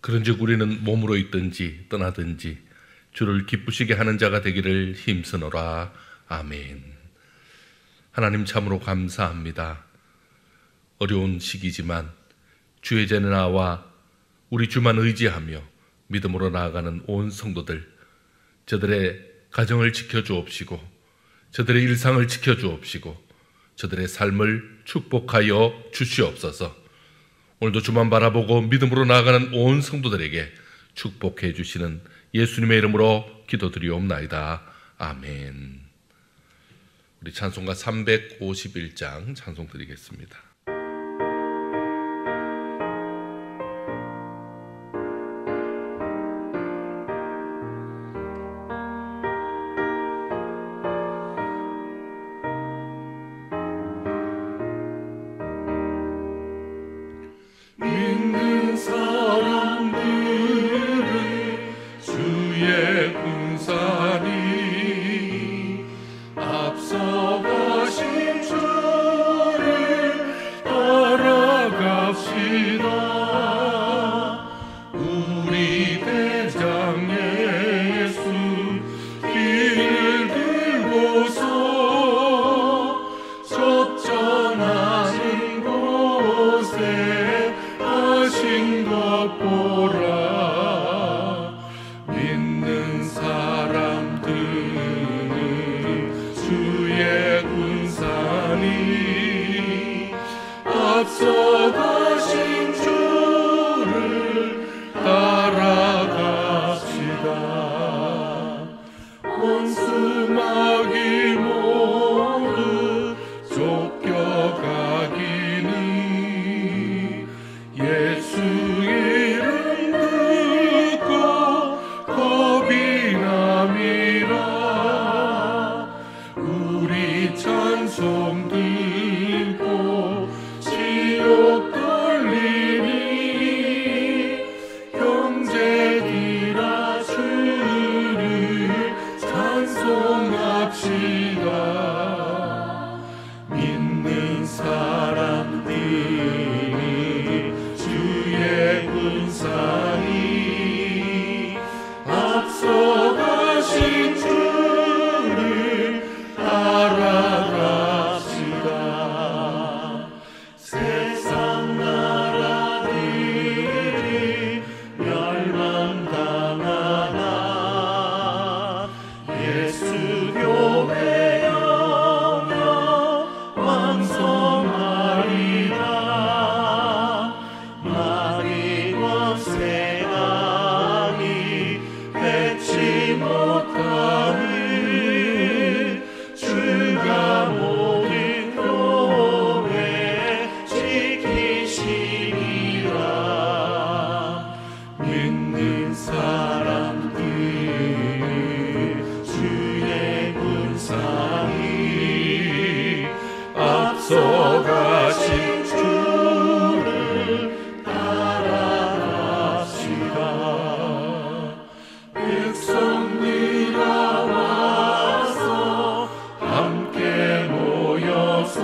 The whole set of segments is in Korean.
그런즉 우리는 몸으로 있든지 떠나든지 주를 기쁘시게 하는 자가 되기를 힘쓰노라. 아멘. 하나님 참으로 감사합니다. 어려운 시기지만 주의 전에 나와 우리 주만 의지하며 믿음으로 나아가는 온 성도들, 저들의 가정을 지켜주옵시고 저들의 일상을 지켜주옵시고 저들의 삶을 축복하여 주시옵소서. 오늘도 주만 바라보고 믿음으로 나아가는 온 성도들에게 축복해 주시는 예수님의 이름으로 기도드리옵나이다. 아멘. 우리 찬송가 351장 찬송 드리겠습니다. 믿는 사람들은 주의 군사니 앞서가신 주를 따라갑시다. 우리 대장 예수 길을 들고서 접전하는 곳에 하신 것 보라. 믿는 사람들은 주의 군사니 앞서가신 주를 따라갑시다. 원수마귀 모두 쫓겨가기는 예수 이름 듣고 겁이 남이라. 우리 찬송 듣고 지옥 돌리니 형제들아 주를 찬송합시다. 믿는 사람들이 주의 군사니 앞서가신 주를 따라갑시다. 세상 나라들이 멸망당하나 예수 교회 영영 왕성하리라. 마귀 권세 강이 해치 못하는 주가 모든 교회 지키시리라. 믿는 사람들 주의 군사니 앞서가신 주를 따라갑시다. 백성들아 와서 함께 모여서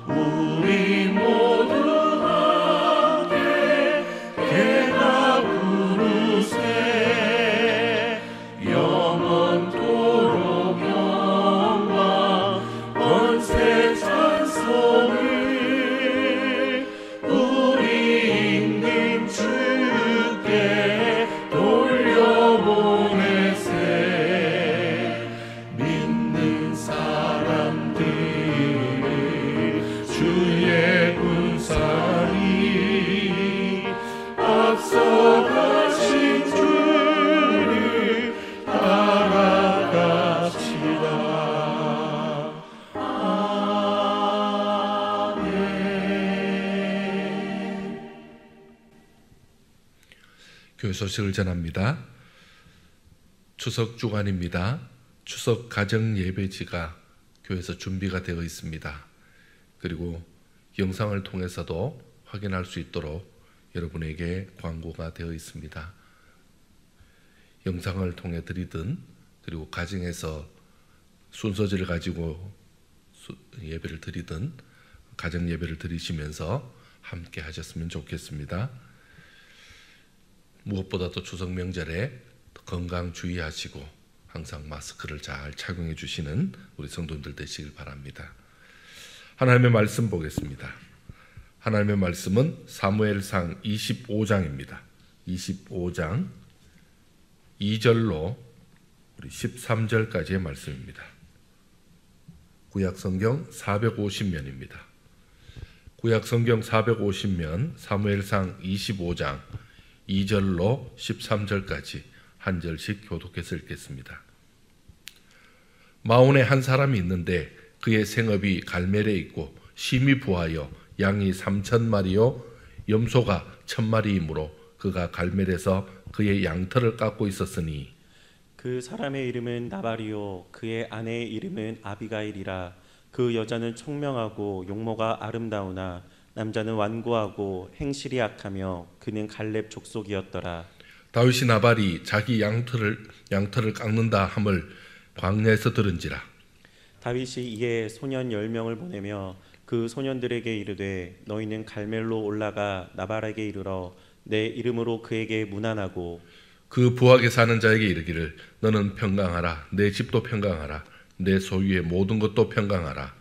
우리 모두 함께 개나 부르세. 영원토록 영광 권세 찬송을 우리 있는 주께 돌려보내세. 믿는 사람들 주의 군사니 앞서가신 주를 따라갑시다. 아멘. 교회 소식을 전합니다. 추석 주간입니다. 추석 가정 예배지가 교회에서 준비가 되어 있습니다. 그리고 영상을 통해서도 확인할 수 있도록 여러분에게 광고가 되어 있습니다. 영상을 통해 드리든 그리고 가정에서 순서지를 가지고 예배를 드리든 가정 예배를 드리시면서 함께 하셨으면 좋겠습니다. 무엇보다도 추석 명절에 건강 주의하시고 항상 마스크를 잘 착용해 주시는 우리 성도님들 되시길 바랍니다. 하나님의 말씀 보겠습니다. 하나님의 말씀은 사무엘상 25장입니다. 25장 2절로 우리 13절까지의 말씀입니다. 구약성경 450면입니다. 구약성경 450면 사무엘상 25장 2절로 13절까지 한 절씩 교독해서 읽겠습니다. 마온에 한 사람이 있는데 그의 생업이 갈멜에 있고 심히 부하여 양이 3,000마리요 염소가 1,000마리이므로 그가 갈멜에서 그의 양털을 깎고 있었으니 그 사람의 이름은 나발이요 그의 아내의 이름은 아비가일이라. 그 여자는 총명하고 용모가 아름다우나 남자는 완고하고 행실이 악하며 그는 갈렙 족속이었더라. 다윗이 나발이 자기 양털을 깎는다 함을 광야에서 들은지라. 다윗이 이에 소년 10명을 보내며 그 소년들에게 이르되 너희는 갈멜로 올라가 나발에게 이르러 내 이름으로 그에게 문안하고 그 부하게 사는 자에게 이르기를 너는 평강하라. 내 집도 평강하라. 내 소유의 모든 것도 평강하라.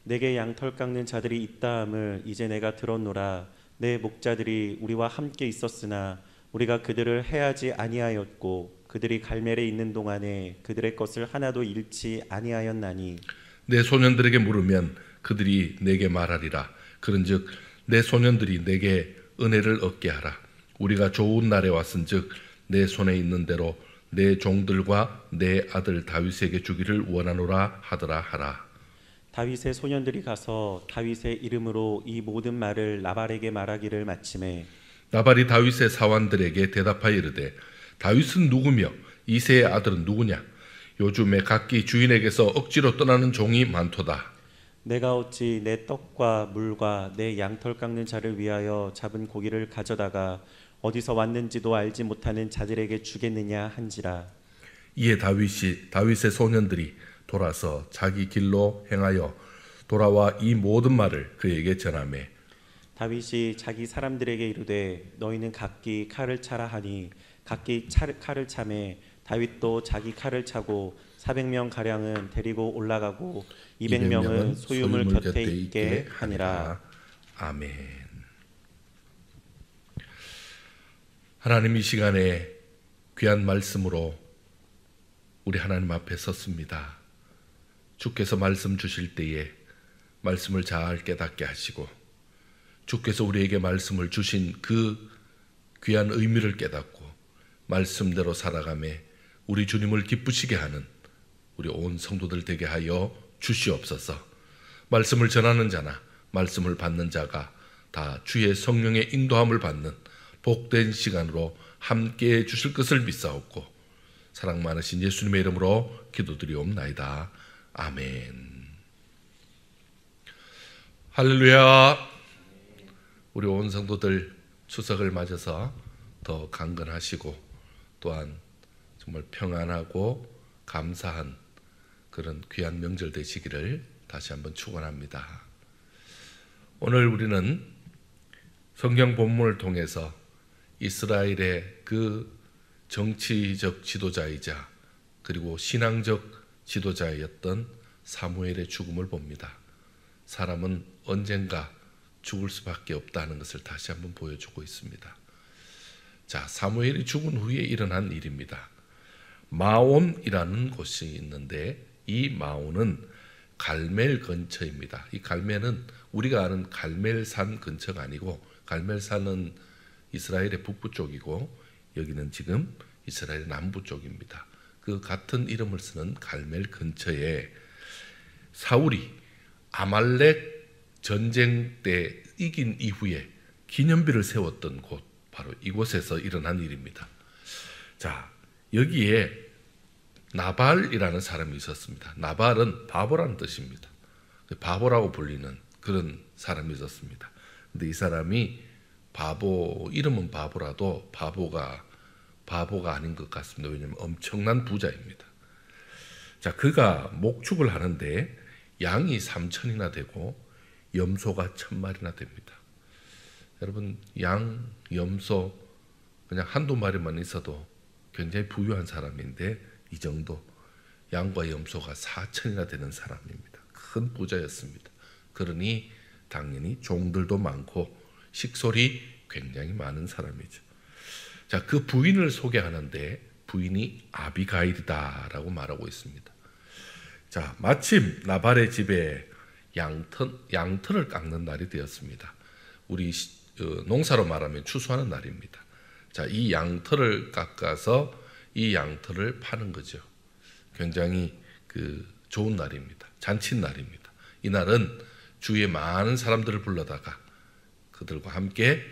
내게 양털 깎는 자들이 있다 함을 이제 내가 들었노라. 내 목자들이 우리와 함께 있었으나 우리가 그들을 해하지 아니하였고 그들이 갈멜에 있는 동안에 그들의 것을 하나도 잃지 아니하였나니 내 소년들에게 물으면 그들이 내게 말하리라. 그런즉 내 소년들이 내게 은혜를 얻게 하라. 우리가 좋은 날에 왔은즉 내 손에 있는 대로 내 종들과 내 아들 다윗에게 주기를 원하노라 하더라 하라. 다윗의 소년들이 가서 다윗의 이름으로 이 모든 말을 나발에게 말하기를 마침에 나발이 다윗의 사환들에게 대답하여 이르되 다윗은 누구며 이새의 아들은 누구냐? 요즘에 각기 주인에게서 억지로 떠나는 종이 많도다. 내가 어찌 내 떡과 물과 내 양털 깎는 자를 위하여 잡은 고기를 가져다가 어디서 왔는지도 알지 못하는 자들에게 주겠느냐 한지라. 이에 다윗의 소년들이 돌아서 자기 길로 행하여 돌아와 이 모든 말을 그에게 전하매 다윗이 자기 사람들에게 이르되 너희는 각기 칼을 차라 하니 각기 칼을 차매 다윗도 자기 칼을 차고 400명 가량은 데리고 올라가고 200명은 소유물 곁에 있게 하니라. 아멘. 하나님 이 시간에 귀한 말씀으로 우리 하나님 앞에 섰습니다. 주께서 말씀 주실 때에 말씀을 잘 깨닫게 하시고 주께서 우리에게 말씀을 주신 그 귀한 의미를 깨닫고 말씀대로 살아가며 우리 주님을 기쁘시게 하는 우리 온 성도들 되게 하여 주시옵소서. 말씀을 전하는 자나 말씀을 받는 자가 다 주의 성령의 인도함을 받는 복된 시간으로 함께해 주실 것을 믿사옵고 사랑 많으신 예수님의 이름으로 기도드리옵나이다. 아멘. 할렐루야. 우리 온 성도들 추석을 맞아서 더 강건하시고 또한 정말 평안하고 감사한 그런 귀한 명절 되시기를 다시 한번 축원합니다. 오늘 우리는 성경 본문을 통해서 이스라엘의 그 정치적 지도자이자 그리고 신앙적 지도자였던 사무엘의 죽음을 봅니다. 사람은 언젠가 죽을 수밖에 없다는 것을 다시 한번 보여주고 있습니다. 자, 사무엘이 죽은 후에 일어난 일입니다. 마온이라는 곳이 있는데 이 마온은 갈멜 근처입니다. 이 갈멜은 우리가 아는 갈멜산 근처가 아니고 갈멜산은 이스라엘의 북부 쪽이고 여기는 지금 이스라엘의 남부 쪽입니다. 그 같은 이름을 쓰는 갈멜 근처에 사울이 아말렉 전쟁 때 이긴 이후에 기념비를 세웠던 곳 바로 이곳에서 일어난 일입니다. 자, 여기에 나발이라는 사람이 있었습니다. 나발은 바보라는 뜻입니다. 바보라고 불리는 그런 사람이 있었습니다. 근데 이 사람이 이름은 바보라도 바보가 아닌 것 같습니다. 왜냐하면 엄청난 부자입니다. 자, 그가 목축을 하는데 양이 3,000이나 되고 염소가 1,000마리나 됩니다. 여러분, 양, 염소 그냥 한두 마리만 있어도 굉장히 부유한 사람인데 이 정도 양과 염소가 4천이나 되는 사람입니다. 큰 부자였습니다. 그러니 당연히 종들도 많고 식솔이 굉장히 많은 사람이죠. 자, 그 부인을 소개하는데 부인이 아비가일이다라고 말하고 있습니다. 자, 마침 나발의 집에 양털을 깎는 날이 되었습니다. 우리 농사로 말하면 추수하는 날입니다. 자, 이 양털을 깎아서 이 양털을 파는 거죠. 굉장히 좋은 날입니다. 잔칫날입니다. 이 날은 주위에 많은 사람들을 불러다가 그들과 함께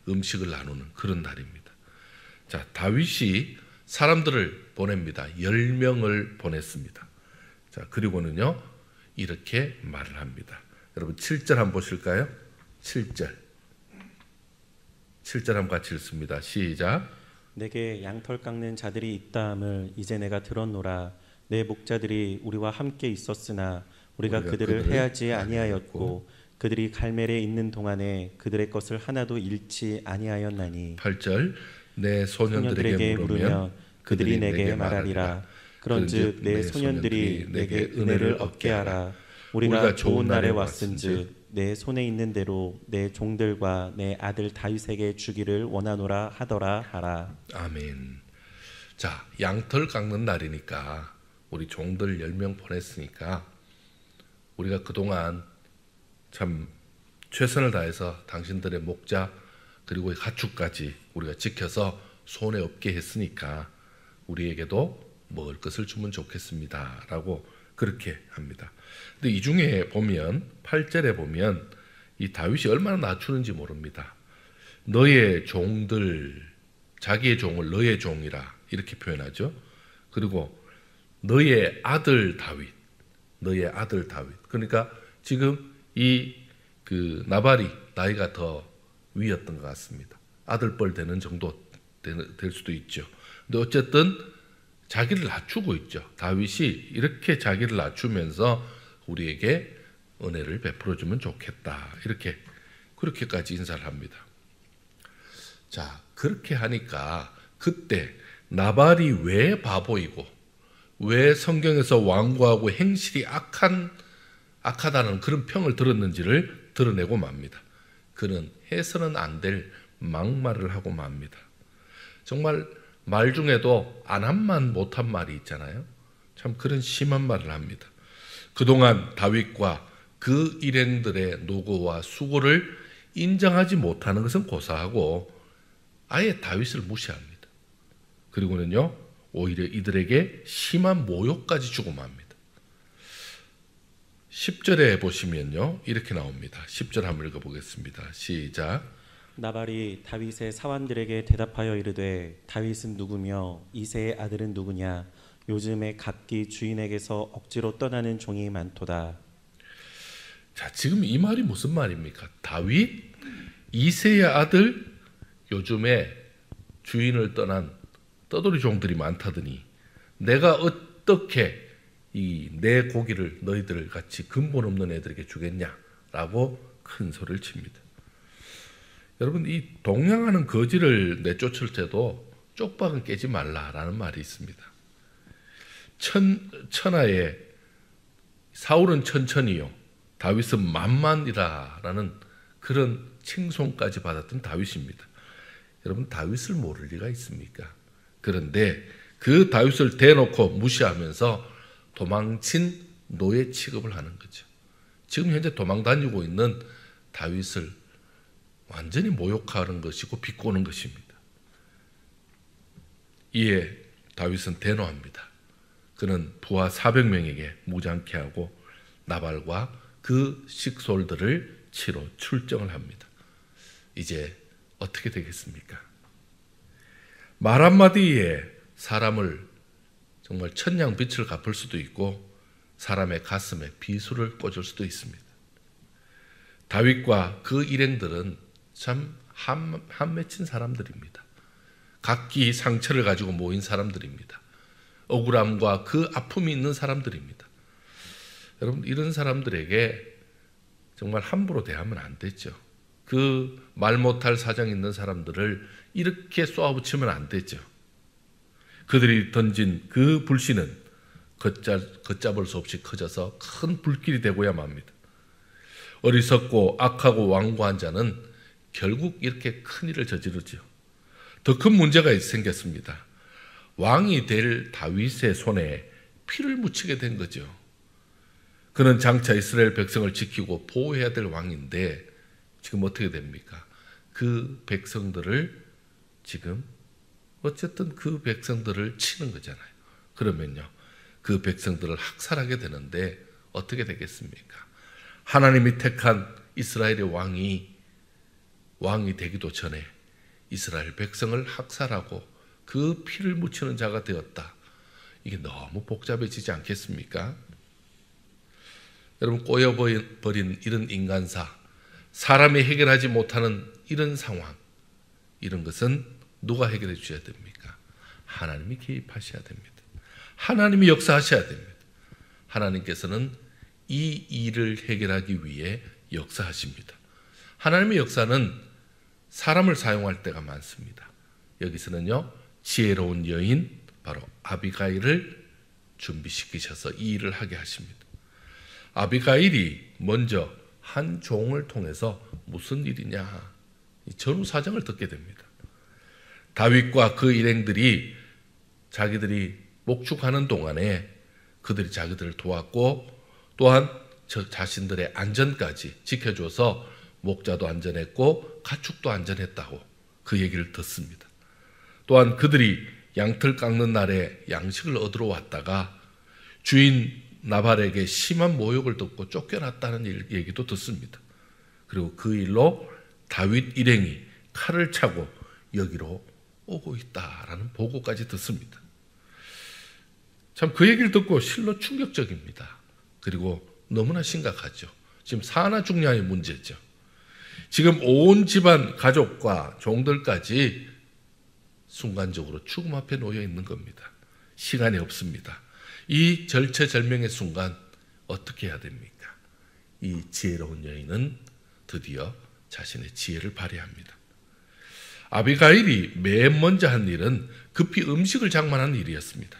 음식을 나누는 그런 날입니다. 자, 다윗이 사람들을 보냅니다. 10명을 보냈습니다. 자, 그리고는요 이렇게 말을 합니다. 여러분 7절 한번 보실까요? 7절 한번 같이 읽습니다. 시작. 내게 양털 깎는 자들이 있다함을 이제 내가 들었노라. 내 목자들이 우리와 함께 있었으나 우리가 그들을 해하지 아니하였고 그들이 갈멜에 있는 동안에 그들의 것을 하나도 잃지 아니하였나니. 8절 내 소년들에게 물으면 그들이 내게 말하리라. 그런즉 내 소년들이 내게 은혜를 얻게 하라. 우리가 좋은 날에 왔은즉 내 손에 있는 대로 내 종들과 내 아들 다윗에게 주기를 원하노라 하더라 하라. 아멘. 자, 양털 깎는 날이니까 우리 종들 10명 보냈으니까 우리가 그동안 참 최선을 다해서 당신들의 목자 그리고 가축까지 우리가 지켜서 손해 없게 했으니까 우리에게도 먹을 것을 주면 좋겠습니다 라고 그렇게 합니다. 근데 이 중에 보면 8절에 보면 이 다윗이 얼마나 낮추는지 모릅니다. 너의 종들, 자기의 종을 너의 종이라 이렇게 표현하죠. 그리고 너의 아들 다윗, 너의 아들 다윗. 그러니까 지금 이 나발이 나이가 더 위였던 것 같습니다. 아들뻘 되는 정도 될 수도 있죠. 근데 어쨌든 자기를 낮추고 있죠. 다윗이 이렇게 자기를 낮추면서 우리에게 은혜를 베풀어주면 좋겠다. 그렇게까지 인사를 합니다. 자, 그렇게 하니까 그때 나발이 왜 바보이고 왜 성경에서 완고하고 행실이 악하다는 그런 평을 들었는지를 드러내고 맙니다. 그는 해서는 안 될 막말을 하고 맙니다. 정말 말 중에도 안 한 말 못한 말이 있잖아요. 참 그런 심한 말을 합니다. 그동안 다윗과 그 일행들의 노고와 수고를 인정하지 못하는 것은 고사하고 아예 다윗을 무시합니다. 그리고는요 오히려 이들에게 심한 모욕까지 주고 맙니다. 10절에 보시면요 이렇게 나옵니다. 10절 한번 읽어보겠습니다. 시작. 나발이 다윗의 사환들에게 대답하여 이르되 다윗은 누구며 이새의 아들은 누구냐. 요즘에 각기 주인에게서 억지로 떠나는 종이 많도다. 자, 지금 이 말이 무슨 말입니까? 다윗 이새의 아들 요즘에 주인을 떠난 떠돌이 종들이 많다더니 내가 어떻게 내 고기를 너희들 같이 근본 없는 애들에게 주겠냐라고 큰 소리를 칩니다. 여러분 이 동냥하는 거지를 내쫓을 때도 쪽박은 깨지 말라라는 말이 있습니다. 천하에 사울은 천천히요 다윗은 만만이라라는 그런 칭송까지 받았던 다윗입니다. 여러분 다윗을 모를 리가 있습니까? 그런데 그 다윗을 대놓고 무시하면서 도망친 노예 취급을 하는 거죠. 지금 현재 도망 다니고 있는 다윗을 완전히 모욕하는 것이고 비꼬는 것입니다. 이에 다윗은 대노합니다. 그는 부하 400명에게 무장케 하고 나발과 그 식솔들을 치러 출정을 합니다. 이제 어떻게 되겠습니까? 말 한마디에 사람을 정말 천냥 빛을 갚을 수도 있고 사람의 가슴에 비수를 꽂을 수도 있습니다. 다윗과 그 일행들은 참 한 맺힌 사람들입니다. 각기 상처를 가지고 모인 사람들입니다. 억울함과 그 아픔이 있는 사람들입니다. 여러분 이런 사람들에게 정말 함부로 대하면 안 되죠. 그 말 못할 사정 있는 사람들을 이렇게 쏘아붙이면 안 되죠. 그들이 던진 그 불씨는 걷잡을 수 없이 커져서 큰 불길이 되고야 맙니다. 어리석고 악하고 완고한 자는 결국 이렇게 큰 일을 저지르죠. 더 큰 문제가 생겼습니다. 왕이 될 다윗의 손에 피를 묻히게 된 거죠. 그는 장차 이스라엘 백성을 지키고 보호해야 될 왕인데 지금 어떻게 됩니까? 그 백성들을 지금 어쨌든 그 백성들을 치는 거잖아요. 그러면요, 그 백성들을 학살하게 되는데 어떻게 되겠습니까? 하나님이 택한 이스라엘의 왕이 되기도 전에 이스라엘 백성을 학살하고 그 피를 묻히는 자가 되었다. 이게 너무 복잡해지지 않겠습니까? 여러분, 꼬여버린 이런 인간사, 사람이 해결하지 못하는 이런 상황, 이런 것은 누가 해결해 주셔야 됩니까? 하나님이 개입하셔야 됩니다. 하나님이 역사하셔야 됩니다. 하나님께서는 이 일을 해결하기 위해 역사하십니다. 하나님의 역사는 사람을 사용할 때가 많습니다. 여기서는요, 지혜로운 여인 바로 아비가일을 준비시키셔서 이 일을 하게 하십니다. 아비가일이 먼저 한 종을 통해서 무슨 일이냐, 전후 사정을 듣게 됩니다. 다윗과 그 일행들이 자기들이 목축하는 동안에 그들이 자기들을 도왔고 또한 자신들의 안전까지 지켜줘서 목자도 안전했고 가축도 안전했다고 그 얘기를 듣습니다. 또한 그들이 양털 깎는 날에 양식을 얻으러 왔다가 주인 나발에게 심한 모욕을 듣고 쫓겨났다는 얘기도 듣습니다. 그리고 그 일로 다윗 일행이 칼을 차고 여기로 오고 있다라는 보고까지 듣습니다. 참 그 얘기를 듣고 실로 충격적입니다. 그리고 너무나 심각하죠. 지금 사나 죽냐의 문제죠. 지금 온 집안 가족과 종들까지 순간적으로 죽음 앞에 놓여 있는 겁니다. 시간이 없습니다. 이 절체절명의 순간 어떻게 해야 됩니까? 이 지혜로운 여인은 드디어 자신의 지혜를 발휘합니다. 아비가일이 맨 먼저 한 일은 급히 음식을 장만한 일이었습니다.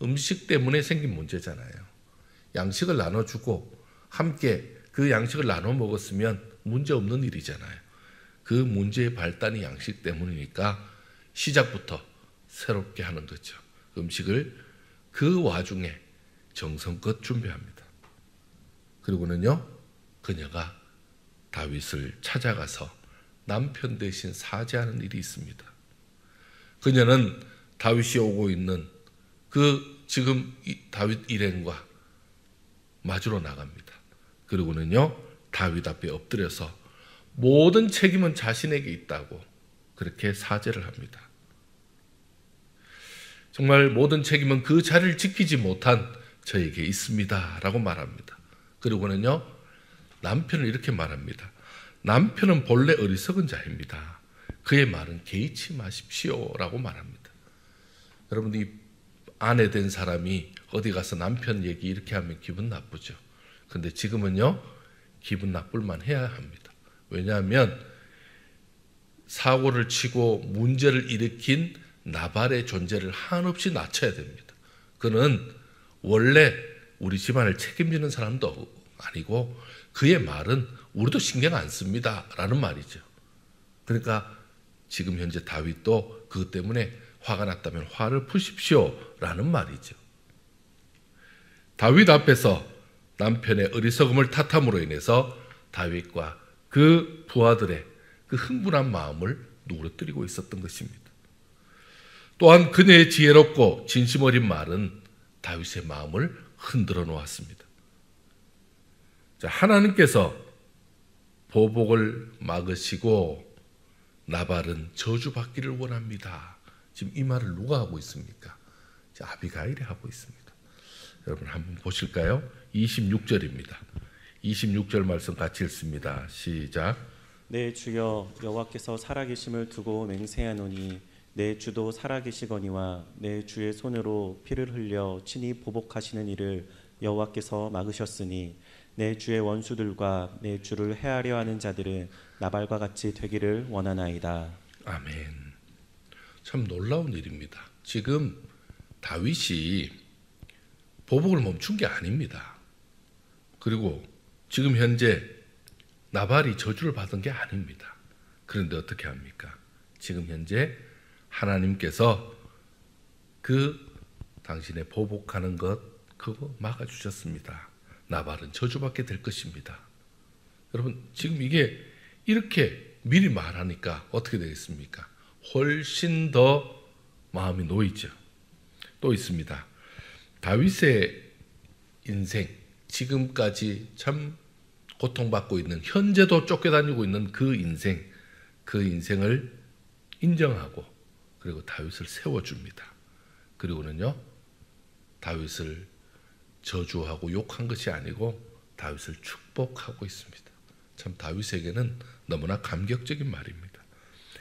음식 때문에 생긴 문제잖아요. 양식을 나눠주고 함께 그 양식을 나눠 먹었으면 문제없는 일이잖아요. 그 문제의 발단이 양식 때문이니까 시작부터 새롭게 하는 거죠. 음식을 그 와중에 정성껏 준비합니다. 그리고는요, 그녀가 다윗을 찾아가서 남편 대신 사죄하는 일이 있습니다. 그녀는 다윗이 오고 있는 그 지금 다윗 일행과 맞으러 나갑니다. 그리고는요, 다윗 앞에 엎드려서 모든 책임은 자신에게 있다고 그렇게 사죄를 합니다. 정말 모든 책임은 그 자리를 지키지 못한 저에게 있습니다 라고 말합니다. 그리고는요, 남편을 이렇게 말합니다. 남편은 본래 어리석은 자입니다. 그의 말은 개의치 마십시오 라고 말합니다. 여러분, 이 아내 된 사람이 어디 가서 남편 얘기 이렇게 하면 기분 나쁘죠. 근데 지금은요, 기분 나쁠만 해야 합니다. 왜냐하면 사고를 치고 문제를 일으킨 나발의 존재를 한없이 낮춰야 됩니다. 그는 원래 우리 집안을 책임지는 사람도 아니고 그의 말은 우리도 신경 안 씁니다 라는 말이죠. 그러니까 지금 현재 다윗도 그것 때문에 화가 났다면 화를 푸십시오 라는 말이죠. 다윗 앞에서 남편의 어리석음을 탓함으로 인해서 다윗과 그 부하들의 그 흥분한 마음을 누그러뜨리고 있었던 것입니다. 또한 그녀의 지혜롭고 진심 어린 말은 다윗의 마음을 흔들어 놓았습니다. 자, 하나님께서 보복을 막으시고 나발은 저주받기를 원합니다. 지금 이 말을 누가 하고 있습니까? 아비가일이 하고 있습니다. 여러분 한번 보실까요? 26절입니다. 26절 말씀 같이 읽습니다. 시작. 내 주여 여호와께서 살아계심을 두고 맹세하노니 내 주도 살아계시거니와 내 주의 손으로 피를 흘려 친히 보복하시는 일을 여호와께서 막으셨으니 내 주의 원수들과 내 주를 해하려 하는 자들은 나발과 같이 되기를 원하나이다. 아멘. 참 놀라운 일입니다. 지금 다윗이 보복을 멈춘 게 아닙니다. 그리고 지금 현재 나발이 저주를 받은 게 아닙니다. 그런데 어떻게 합니까? 지금 현재 하나님께서 그 당신의 보복하는 것 그거 막아주셨습니다. 나발은 저주받게 될 것입니다. 여러분 지금 이게 이렇게 미리 말하니까 어떻게 되겠습니까? 훨씬 더 마음이 놓이죠. 또 있습니다. 다윗의 인생 지금까지 참 고통받고 있는 현재도 쫓겨다니고 있는 그 인생을 인정하고 그리고 다윗을 세워줍니다. 그리고는요 다윗을 저주하고 욕한 것이 아니고 다윗을 축복하고 있습니다. 참 다윗에게는 너무나 감격적인 말입니다.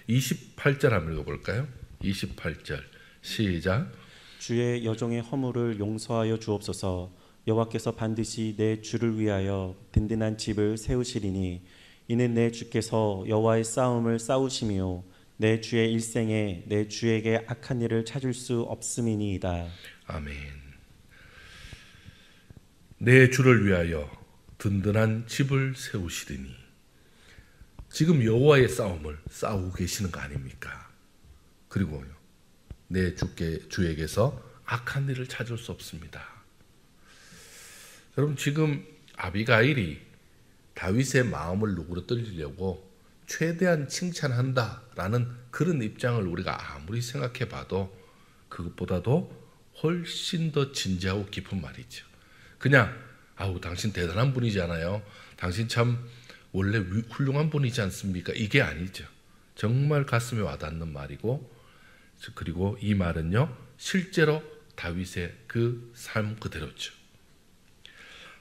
28절 한번 읽어볼까요? 28절 시작. 주의 여종의 허물을 용서하여 주옵소서. 여호와께서 반드시 내 주를 위하여 든든한 집을 세우시리니 이는 내 주께서 여호와의 싸움을 싸우심이요 내 주의 일생에 내 주에게 악한 일을 찾을 수 없음이니이다. 아멘. 내 주를 위하여 든든한 집을 세우시리니 지금 여호와의 싸움을 싸우고 계시는 거 아닙니까? 그리고요 내 주에게서 악한 일을 찾을 수 없습니다. 여러분 지금 아비가일이 다윗의 마음을 누그러뜨리려고 최대한 칭찬한다라는 그런 입장을 우리가 아무리 생각해 봐도 그것보다도 훨씬 더 진지하고 깊은 말이죠. 그냥 아우 당신 대단한 분이잖아요. 당신 참 원래 훌륭한 분이지 않습니까? 이게 아니죠. 정말 가슴에 와닿는 말이고 그리고 이 말은요 실제로 다윗의 그 삶 그대로죠.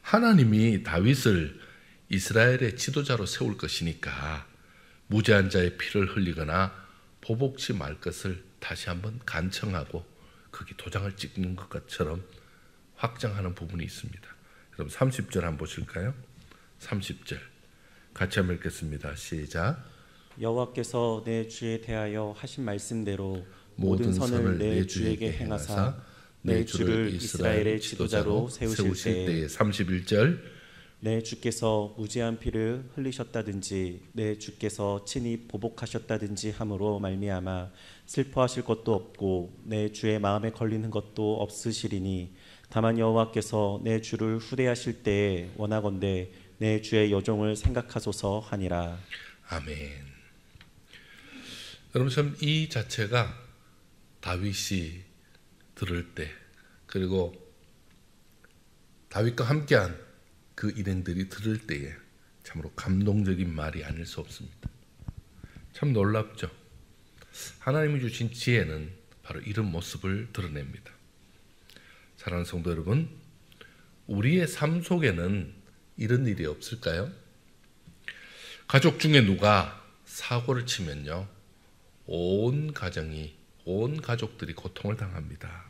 하나님이 다윗을 이스라엘의 지도자로 세울 것이니까 무죄한 자의 피를 흘리거나 보복치 말 것을 다시 한번 간청하고 거기 도장을 찍는 것처럼 확정하는 부분이 있습니다. 그럼 30절 한번 보실까요? 30절 같이 한번 읽겠습니다. 시작. 여호와께서 내 주에 대하여 하신 말씀대로 모든 선을 내 주에게 행하사 내 주를 이스라엘의 지도자로 세우실 때에 31절 내 주께서 무죄한 피를 흘리셨다든지 내 주께서 친히 보복하셨다든지 함으로 말미암아 슬퍼하실 것도 없고 내 주의 마음에 걸리는 것도 없으시리니 다만 여호와께서 내 주를 후대하실 때에 원하건대 내 주의 여종을 생각하소서 하니라. 아멘. 여러분 참 이 자체가 다윗이 들을 때 그리고 다윗과 함께한 그 일행들이 들을 때에 참으로 감동적인 말이 아닐 수 없습니다. 참 놀랍죠. 하나님이 주신 지혜는 바로 이런 모습을 드러냅니다. 사랑하는 성도 여러분, 우리의 삶 속에는 이런 일이 없을까요? 가족 중에 누가 사고를 치면요 온 가정이 온 가족들이 고통을 당합니다.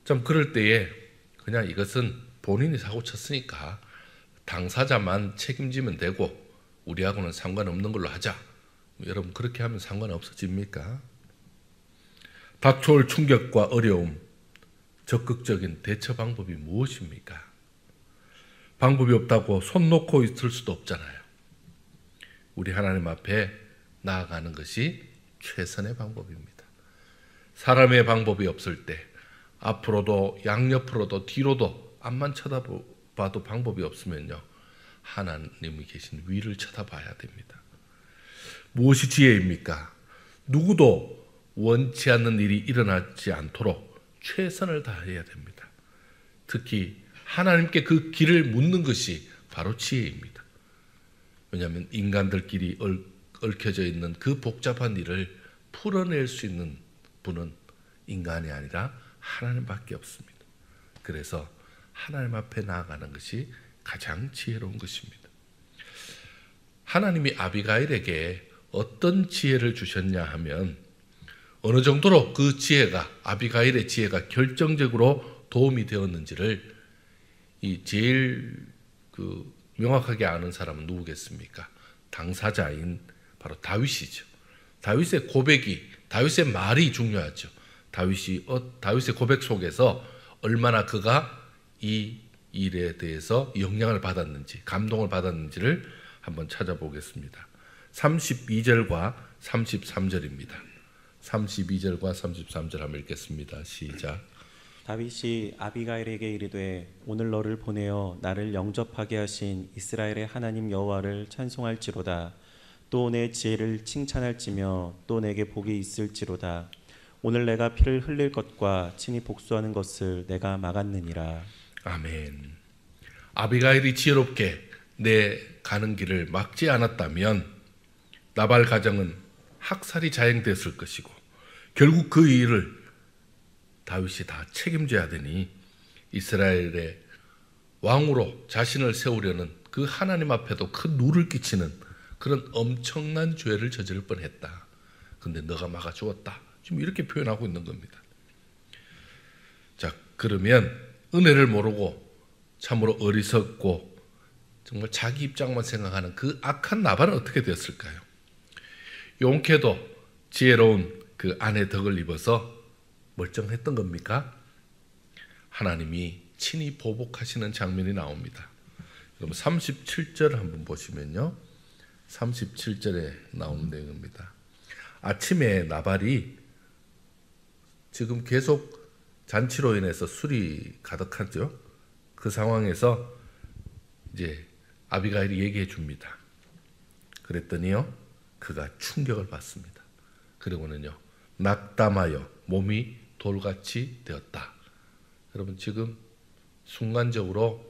좀 그럴 때에 그냥 이것은 본인이 사고 쳤으니까 당사자만 책임지면 되고 우리하고는 상관없는 걸로 하자. 여러분 그렇게 하면 상관없어집니까? 닥쳐올 충격과 어려움, 적극적인 대처 방법이 무엇입니까? 방법이 없다고 손 놓고 있을 수도 없잖아요. 우리 하나님 앞에 나아가는 것이 최선의 방법입니다. 사람의 방법이 없을 때 앞으로도 양옆으로도 뒤로도 앞만 쳐다봐도 방법이 없으면요 하나님이 계신 위를 쳐다봐야 됩니다. 무엇이 지혜입니까? 누구도 원치 않는 일이 일어나지 않도록 최선을 다해야 됩니다. 특히 하나님께 그 길을 묻는 것이 바로 지혜입니다. 왜냐하면 인간들끼리 얽혀져 있는 그 복잡한 일을 풀어낼 수 있는 분은 인간이 아니라 하나님밖에 없습니다. 그래서 하나님 앞에 나아가는 것이 가장 지혜로운 것입니다. 하나님이 아비가일에게 어떤 지혜를 주셨냐 하면 어느 정도로 그 지혜가 아비가일의 지혜가 결정적으로 도움이 되었는지를 이 제일 명확하게 아는 사람은 누구겠습니까? 당사자인 바로 다윗이죠. 다윗의 고백이, 다윗의 말이 중요하죠. 다윗의 고백 속에서 얼마나 그가 이 일에 대해서 영향을 받았는지, 감동을 받았는지를 한번 찾아보겠습니다. 32절과 33절입니다. 32절과 33절 한번 읽겠습니다. 시작. 다윗이 아비가일에게 이르되 오늘 너를 보내어 나를 영접하게 하신 이스라엘의 하나님 여호와를 찬송할지로다. 또 내 지혜를 칭찬할지며 또 내게 복이 있을지로다. 오늘 내가 피를 흘릴 것과 친히 복수하는 것을 내가 막았느니라. 아멘. 아비가일이 지혜롭게 내 가는 길을 막지 않았다면 나발 가정은 학살이 자행됐을 것이고 결국 그 일을 다윗이 다 책임져야 되니 이스라엘의 왕으로 자신을 세우려는 그 하나님 앞에도 큰 누를 끼치는 그런 엄청난 죄를 저지를 뻔했다. 근데 너가 막아주었다. 지금 이렇게 표현하고 있는 겁니다. 자, 그러면 은혜를 모르고 참으로 어리석고 정말 자기 입장만 생각하는 그 악한 나발은 어떻게 되었을까요? 용케도 지혜로운 그 아내 덕을 입어서 멀쩡했던 겁니까? 하나님이 친히 보복하시는 장면이 나옵니다. 그럼 37절 한번 보시면요. 37절에 나오는 내용입니다. 아침에 나발이 지금 계속 잔치로 인해서 술이 가득하죠. 그 상황에서 이제 아비가일이 얘기해 줍니다. 그랬더니요, 그가 충격을 받습니다. 그리고는요, 낙담하여 몸이 돌같이 되었다. 여러분, 지금 순간적으로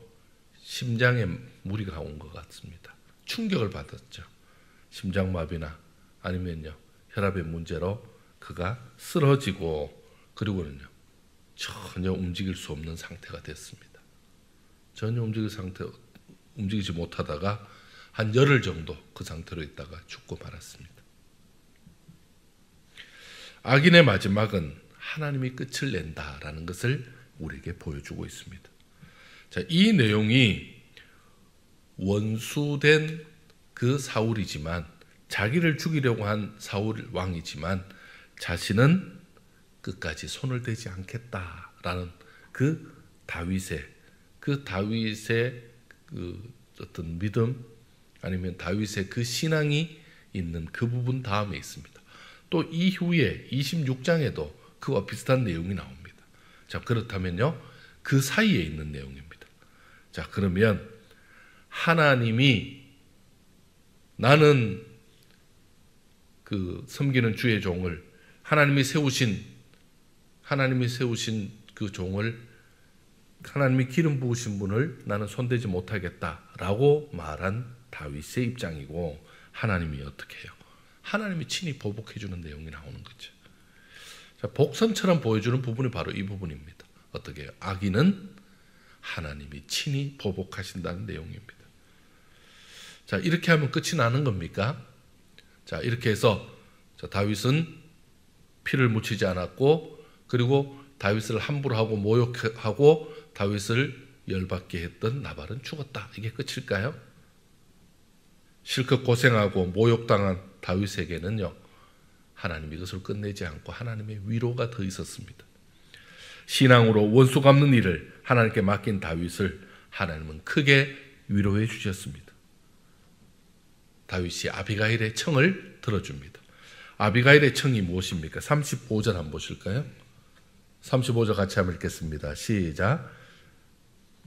심장에 무리가 온 것 같습니다. 충격을 받았죠. 심장마비나 아니면요, 혈압의 문제로 그가 쓰러지고 그리고는요, 전혀 움직일 수 없는 상태가 됐습니다. 전혀 움직이지 못하다가 한 열흘 정도 그 상태로 있다가 죽고 말았습니다. 악인의 마지막은 하나님이 끝을 낸다라는 것을 우리에게 보여주고 있습니다. 자, 이 내용이 원수된 그 사울이지만, 자기를 죽이려고 한 사울 왕이지만 자신은 끝까지 손을 대지 않겠다라는 그 다윗의 그 어떤 믿음, 아니면 다윗의 그 신앙이 있는 그 부분 다음에 있습니다. 또 이후에 26장에도 그와 비슷한 내용이 나옵니다. 자, 그렇다면요, 그 사이에 있는 내용입니다. 자, 그러면 하나님이 나는 그 섬기는 주의 종을, 하나님이 세우신 그 종을, 하나님이 기름 부으신 분을 나는 손대지 못하겠다라고 말한 다윗의 입장이고, 하나님이 어떻게 해요? 하나님이 친히 보복해 주는 내용이 나오는 거죠. 자, 복선처럼 보여주는 부분이 바로 이 부분입니다. 어떻게 해요? 악인은 하나님이 친히 보복하신다는 내용입니다. 자, 이렇게 하면 끝이 나는 겁니까? 자, 이렇게 해서 다윗은 피를 묻히지 않았고, 그리고 다윗을 함부로 하고 모욕하고 다윗을 열받게 했던 나발은 죽었다. 이게 끝일까요? 실컷 고생하고 모욕당한 다윗에게는요, 하나님이 이것을 끝내지 않고 하나님의 위로가 더 있었습니다. 신앙으로 원수 갚는 일을 하나님께 맡긴 다윗을 하나님은 크게 위로해 주셨습니다. 다윗이 아비가일의 청을 들어줍니다. 아비가일의 청이 무엇입니까? 35절 한번 보실까요? 35절 같이 한번 읽겠습니다. 시작.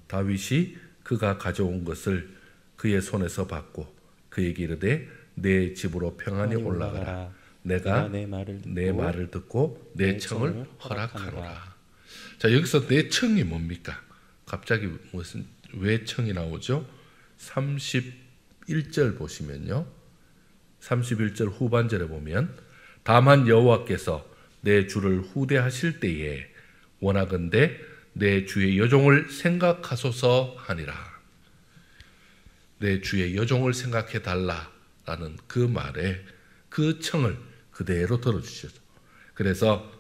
다윗이 그가 가져온 것을 그의 손에서 받고 그에게 이르되 내 집으로 평안히 올라가라. 내가 내 말을 듣고 내 청을 허락하노라. 자, 여기서 내 청이 뭡니까? 갑자기 왜 청이 나오죠? 31절 보시면요, 31절 후반절에 보면 다만 여호와께서 내 주를 후대하실 때에 원하건대 내 주의 여종을 생각하소서 하니라. 내 주의 여종을 생각해 달라라는 그 말에 그 청을 그대로 들어주셨죠. 그래서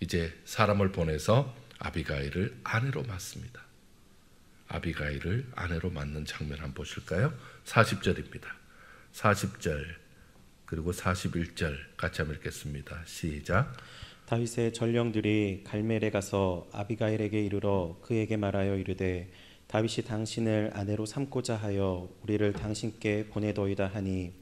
이제 사람을 보내서 아비가일을 아내로 맞습니다. 아비가일을 아내로 맞는 장면 한번 보실까요? 40절입니다. 40절 그리고 41절 같이 한번 읽겠습니다. 시작. 다윗의 전령들이 갈멜에 가서 아비가일에게 이르러 그에게 말하여 이르되 다윗이 당신을 아내로 삼고자 하여 우리를 당신께 보내더이다 하니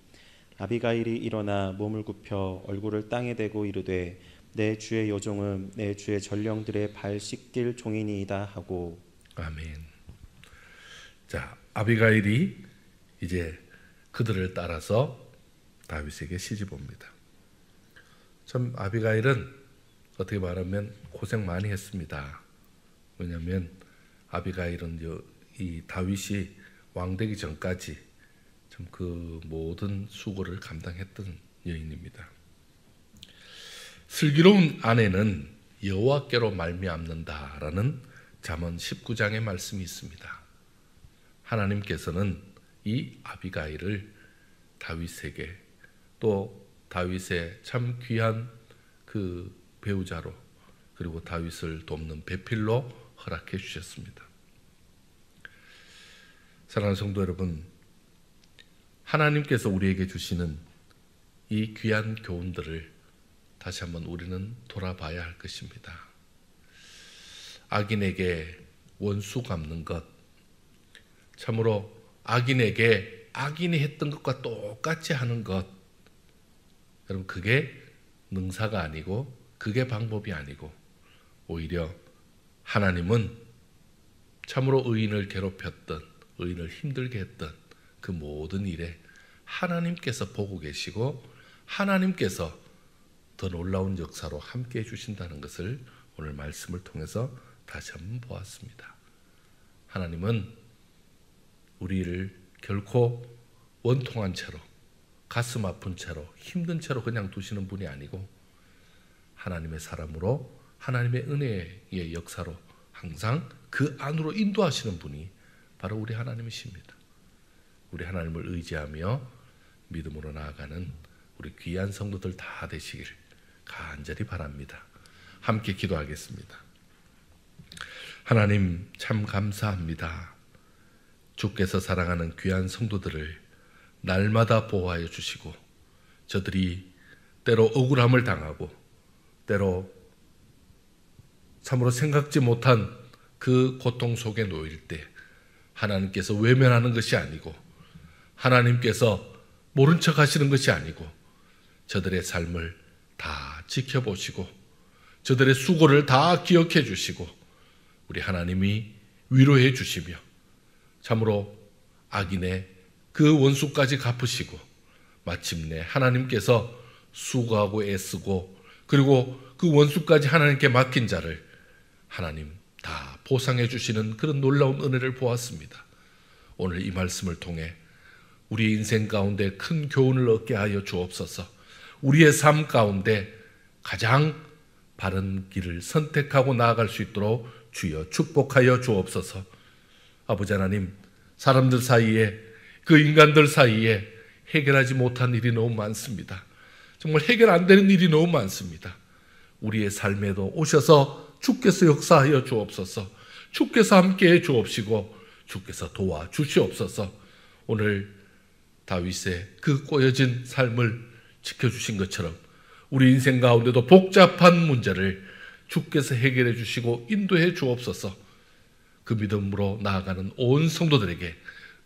아비가일이 일어나 몸을 굽혀 얼굴을 땅에 대고 이르되 내 주의 여종은 내 주의 전령들의 발 씻길 종이니이다 하고. 아멘. 자, 아비가일이 이제 그들을 따라서 다윗에게 시집 옵니다. 참 아비가일은 어떻게 말하면 고생 많이 했습니다. 왜냐하면 아비가일은 이 다윗이 왕되기 전까지 참 그 모든 수고를 감당했던 여인입니다. 슬기로운 아내는 여호와께로 말미암는다라는 잠언 19장의 말씀이 있습니다. 하나님께서는 이 아비가일을 다윗에게 또 다윗의 참 귀한 그 배우자로 그리고 다윗을 돕는 배필로 허락해 주셨습니다. 사랑하는 성도 여러분, 하나님께서 우리에게 주시는 이 귀한 교훈들을 다시 한번 우리는 돌아봐야 할 것입니다. 악인에게 원수 갚는 것, 참으로 악인에게 악인이 했던 것과 똑같이 하는 것, 여러분 그게 능사가 아니고 그게 방법이 아니고 오히려 하나님은 참으로 의인을 괴롭혔던, 의인을 힘들게 했던 그 모든 일에 하나님께서 보고 계시고 하나님께서 더 놀라운 역사로 함께 해주신다는 것을 오늘 말씀을 통해서 다시 한번 보았습니다. 하나님은 우리를 결코 원통한 채로, 가슴 아픈 채로, 힘든 채로 그냥 두시는 분이 아니고 하나님의 사람으로 하나님의 은혜의 역사로 항상 그 안으로 인도하시는 분이 바로 우리 하나님이십니다. 우리 하나님을 의지하며 믿음으로 나아가는 우리 귀한 성도들 다 되시길 간절히 바랍니다. 함께 기도하겠습니다. 하나님 참 감사합니다. 주께서 사랑하는 귀한 성도들을 날마다 보호하여 주시고 저들이 때로 억울함을 당하고 때로 참으로 생각지 못한 그 고통 속에 놓일 때 하나님께서 외면하는 것이 아니고 하나님께서 모른 척 하시는 것이 아니고 저들의 삶을 다 지켜보시고 저들의 수고를 다 기억해 주시고 우리 하나님이 위로해 주시며 참으로 악인의 그 원수까지 갚으시고 마침내 하나님께서 수고하고 애쓰고 그리고 그 원수까지 하나님께 맡긴 자를 하나님 다 보상해 주시는 그런 놀라운 은혜를 보았습니다. 오늘 이 말씀을 통해 우리의 인생 가운데 큰 교훈을 얻게 하여 주옵소서. 우리의 삶 가운데 가장 바른 길을 선택하고 나아갈 수 있도록 주여 축복하여 주옵소서. 아버지 하나님, 사람들 사이에 그 인간들 사이에 해결하지 못한 일이 너무 많습니다. 정말 해결 안 되는 일이 너무 많습니다. 우리의 삶에도 오셔서 주께서 역사하여 주옵소서. 주께서 함께해 주옵시고 주께서 도와주시옵소서. 오늘 다윗의 그 꼬여진 삶을 지켜주신 것처럼 우리 인생 가운데도 복잡한 문제를 주께서 해결해 주시고 인도해 주옵소서. 그 믿음으로 나아가는 온 성도들에게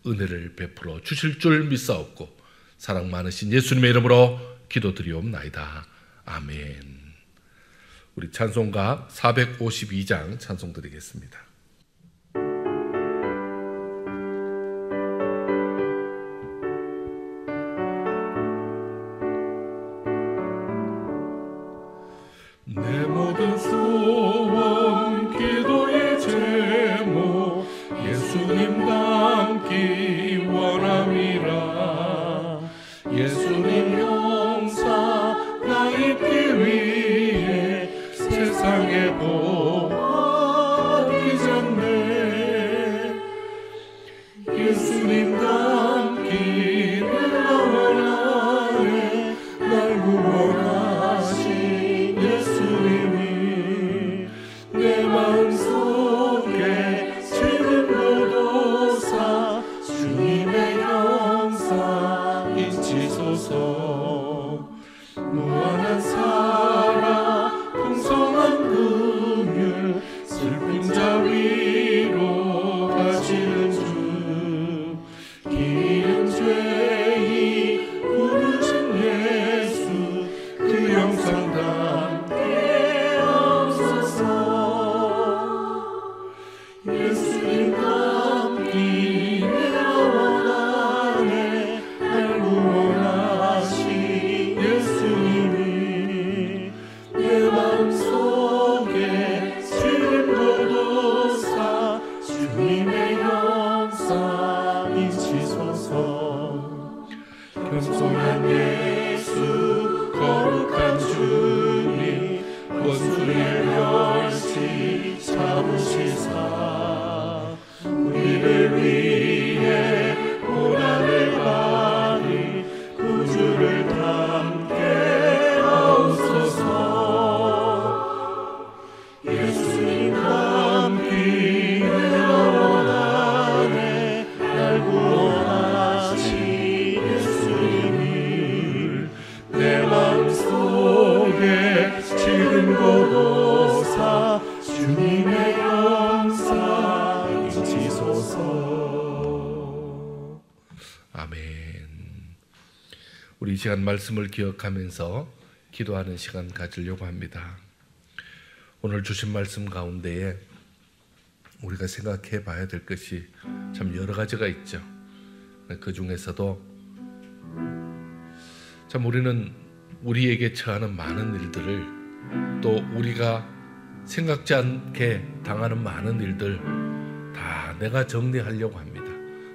은혜를 베풀어 주실 줄 믿사옵고 사랑 많으신 예수님의 이름으로 기도드리옵나이다. 아멘. 우리 찬송가 452장 찬송 드리겠습니다. 내 모든 소원 기도의 제목 예수님 닮기 원함이라. 예수님 형상 나 입기 위해 세상에 복 받기 전에 예수님 닮기 내가 원하네. 날 구원하신 예수님이 내 마음속에 지금도 인치소서. 무한한 사랑 풍성한 긍휼 슬픈 자 위로 가시는 주. 긴 죄인 부르신 예수 그 영상 담게 하옵소서. 예수님 감기 내가 원하네. 날 구원하신 예수님이 내 마음속에 지금 거두사 주님의 영상 인치소서. 겸손한 예수 거룩한 주님 원수의 멸시 참으시사 우리를 위해 고난을 받으니 구주를 담게 하옵소서. 예수님 감기 내가 원하네. 날 구원하신 예수님을 내 마음속에 지금 거두사 주님의 영상 인치소서. 아멘. 우리 이 시간 말씀을 기억하면서 기도하는 시간 가지려고 합니다. 오늘 주신 말씀 가운데에 우리가 생각해 봐야 될 것이 참 여러 가지가 있죠. 그 중에서도 참 우리는 우리에게 처하는 많은 일들을, 또 우리가 생각지 않게 당하는 많은 일들 다 내가 정리하려고 합니다.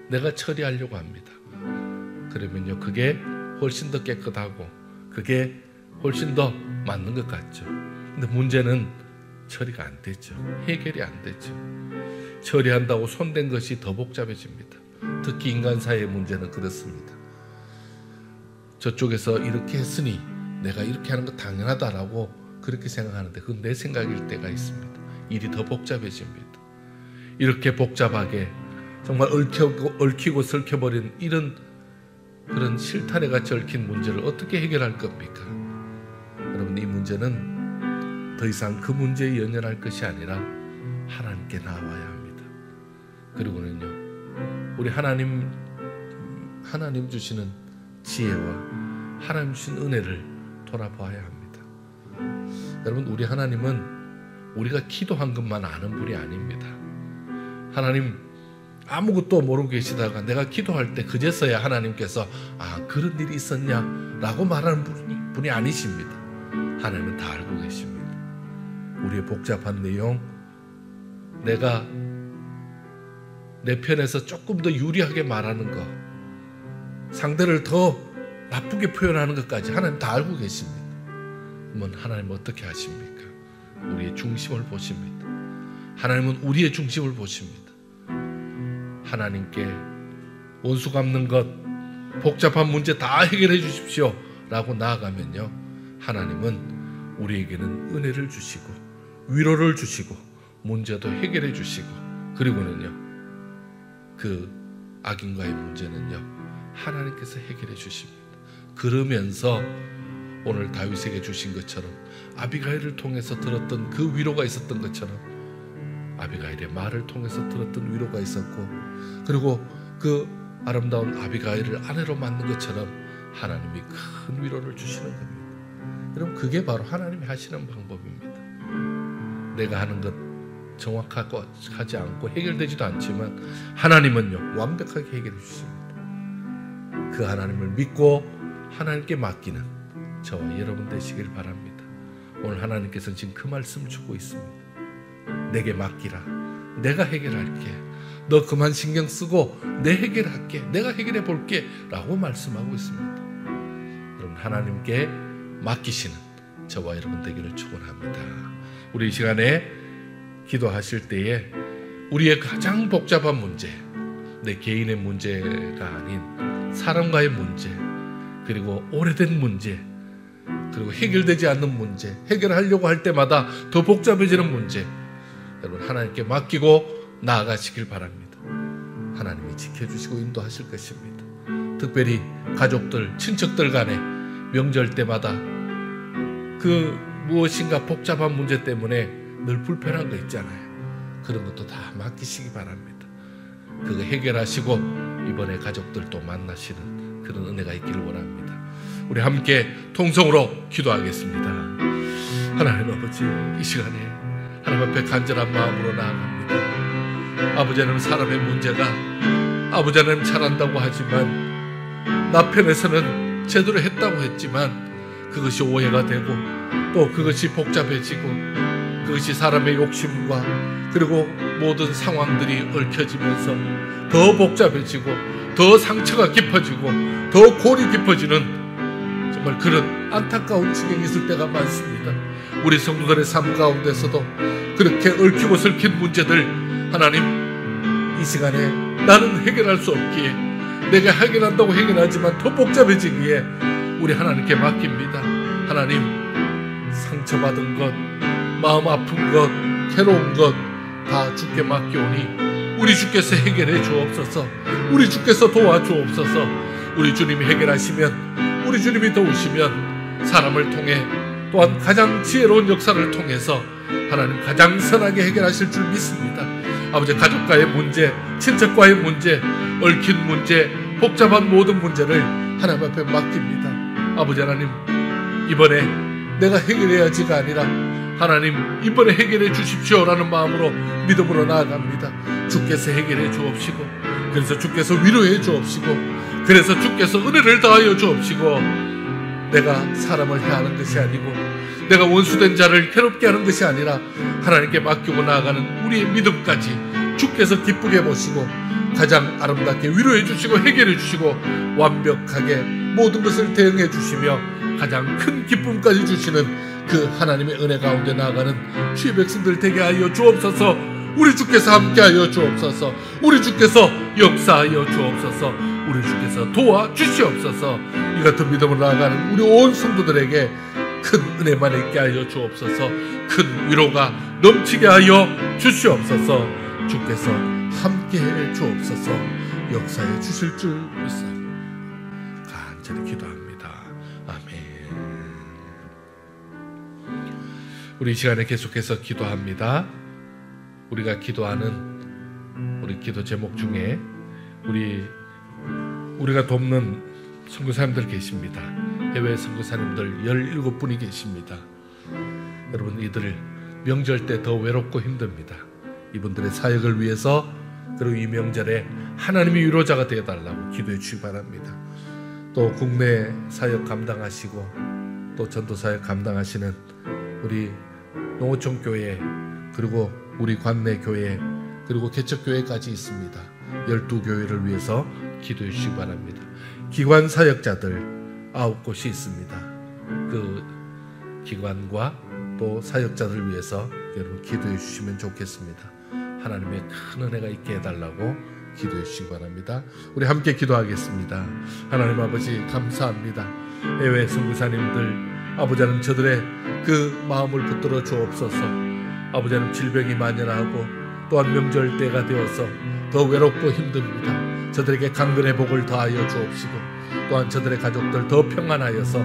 내가 처리하려고 합니다. 그러면요, 그게 훨씬 더 깨끗하고 그게 훨씬 더 맞는 것 같죠. 근데 문제는 처리가 안 되죠. 해결이 안 되죠. 처리한다고 손댄 것이 더 복잡해집니다. 특히 인간 사회의 문제는 그렇습니다. 저쪽에서 이렇게 했으니 내가 이렇게 하는 거 당연하다라고 그렇게 생각하는데 그건 내 생각일 때가 있습니다. 일이 더 복잡해집니다. 이렇게 복잡하게 정말 얽히고 설켜버린 이런 그런 실타래 같이 얽힌 문제를 어떻게 해결할 겁니까? 여러분, 이 문제는 더 이상 그 문제에 연연할 것이 아니라 하나님께 나와야 합니다. 그리고는요, 우리 하나님 주시는 지혜와 하나님 주신 은혜를 돌아봐야 합니다. 여러분, 우리 하나님은 우리가 기도한 것만 아는 분이 아닙니다. 하나님 아무것도 모르고 계시다가 내가 기도할 때 그제서야 하나님께서 그런 일이 있었냐 라고 말하는 분이 아니십니다. 하나님은 다 알고 계십니다. 우리의 복잡한 내용, 내가 내 편에서 조금 더 유리하게 말하는 것, 상대를 더 나쁘게 표현하는 것까지 하나님 다 알고 계십니다. 그러면 하나님은 어떻게 하십니까? 우리의 중심을 보십니다. 하나님은 우리의 중심을 보십니다. 하나님께 원수 갚는 것, 복잡한 문제 다 해결해 주십시오 라고 나아가면요, 하나님은 우리에게는 은혜를 주시고 위로를 주시고 문제도 해결해 주시고, 그리고는요, 그 악인과의 문제는요, 하나님께서 해결해 주십니다. 그러면서 오늘 다윗에게 주신 것처럼 아비가일을 통해서 들었던 그 위로가 있었던 것처럼 아비가일의 말을 통해서 들었던 위로가 있었고, 그리고 그 아름다운 아비가일을 아내로 만든 것처럼 하나님이 큰 위로를 주시는 겁니다. 여러분, 그게 바로 하나님이 하시는 방법입니다. 내가 하는 것 정확하고 하지 않고 해결되지도 않지만 하나님은요, 완벽하게 해결해 주십니다. 그 하나님을 믿고 하나님께 맡기는 저와 여러분 되시길 바랍니다. 오늘 하나님께서는 지금 그 말씀을 주고 있습니다. 내게 맡기라. 내가 해결할게. 너 그만 신경 쓰고 내 해결할게. 내가 해결해 볼게 라고 말씀하고 있습니다. 여러분, 하나님께 맡기시는 저와 여러분 되기를 축원합니다. 우리 이 시간에 기도하실 때에 우리의 가장 복잡한 문제, 내 개인의 문제가 아닌 사람과의 문제, 그리고 오래된 문제, 그리고 해결되지 않는 문제, 해결하려고 할 때마다 더 복잡해지는 문제, 여러분 하나님께 맡기고 나아가시길 바랍니다. 하나님이 지켜주시고 인도하실 것입니다. 특별히 가족들, 친척들 간에 명절 때마다 그 무엇인가 복잡한 문제 때문에 늘 불편한 거 있잖아요. 그런 것도 다 맡기시기 바랍니다. 그거 해결하시고 이번에 가족들 또 만나시는 그런 은혜가 있기를 원합니다. 우리 함께 통성으로 기도하겠습니다. 하나님 아버지, 이 시간에 하나님 앞에 간절한 마음으로 나아갑니다. 아버지 하나님, 사람의 문제가 아버지 하나님 잘한다고 하지만 나 편에서는 제대로 했다고 했지만 그것이 오해가 되고 또 그것이 복잡해지고 그것이 사람의 욕심과 그리고 모든 상황들이 얽혀지면서 더 복잡해지고 더 상처가 깊어지고 더 골이 깊어지는 정말 그런 안타까운 지경이 있을 때가 많습니다. 우리 성도들의 삶 가운데서도 그렇게 얽히고 설킨 문제들 하나님 이 시간에 나는 해결할 수 없기에 내가 해결한다고 해결하지만 더 복잡해지기에 우리 하나님께 맡깁니다. 하나님, 상처받은 것, 마음 아픈 것, 괴로운 것 다 주께 맡겨오니 우리 주께서 해결해 주옵소서. 우리 주께서 도와주옵소서. 우리 주님이 해결하시면, 우리 주님이 도우시면 사람을 통해 또한 가장 지혜로운 역사를 통해서 하나님 가장 선하게 해결하실 줄 믿습니다. 아버지, 가족과의 문제, 친척과의 문제, 얽힌 문제, 복잡한 모든 문제를 하나님 앞에 맡깁니다. 아버지 하나님, 이번에 내가 해결해야지가 아니라 하나님 이번에 해결해 주십시오라는 마음으로 믿음으로 나아갑니다. 주께서 해결해 주옵시고, 그래서 주께서 위로해 주옵시고, 그래서 주께서 은혜를 더하여 주옵시고, 내가 사람을 해하는 것이 아니고 내가 원수된 자를 괴롭게 하는 것이 아니라 하나님께 맡기고 나아가는 우리의 믿음까지 주께서 기쁘게 보시고 가장 아름답게 위로해 주시고 해결해 주시고 완벽하게 모든 것을 대응해 주시며 가장 큰 기쁨까지 주시는 그 하나님의 은혜 가운데 나아가는 주의 백성들 되게 하여 주옵소서. 우리 주께서 함께하여 주옵소서. 우리 주께서 역사하여 주옵소서. 우리 주께서 도와주시옵소서. 이 같은 믿음으로 나아가는 우리 온 성도들에게 큰 은혜만 있게 하여 주옵소서. 큰 위로가 넘치게 하여 주시옵소서. 주께서 함께해 주옵소서. 역사해 주실 줄 믿습니다. 간절히 기도합니다. 아멘. 우리 이 시간에 계속해서 기도합니다. 우리가 기도하는 우리 기도 제목 중에 우리가 돕는 선교사님들 계십니다. 해외 선교사님들 17분이 계십니다. 여러분, 이들 명절 때 더 외롭고 힘듭니다. 이분들의 사역을 위해서 그리고 이 명절에 하나님이 위로자가 되어달라고 기도해 주시기 바랍니다. 또 국내 사역 감당하시고 또 전도 사역 감당하시는 우리 농어촌 교회 그리고 우리 관내 교회 그리고 개척교회까지 있습니다. 12교회를 위해서 기도해 주시기 바랍니다. 기관 사역자들 9곳이 있습니다. 그 기관과 또 사역자들 위해서 여러분 기도해 주시면 좋겠습니다. 하나님의 큰 은혜가 있게 해달라고 기도해 주시기 바랍니다. 우리 함께 기도하겠습니다. 하나님 아버지, 감사합니다. 해외 선교사님들 아버지 하나님, 저들의 그 마음을 붙들어 주옵소서. 아버지 하나님, 질병이 만연하고 또한 명절 때가 되어서 더 외롭고 힘듭니다. 저들에게 강건의 복을 더하여 주옵시고 또한 저들의 가족들 더 평안하여서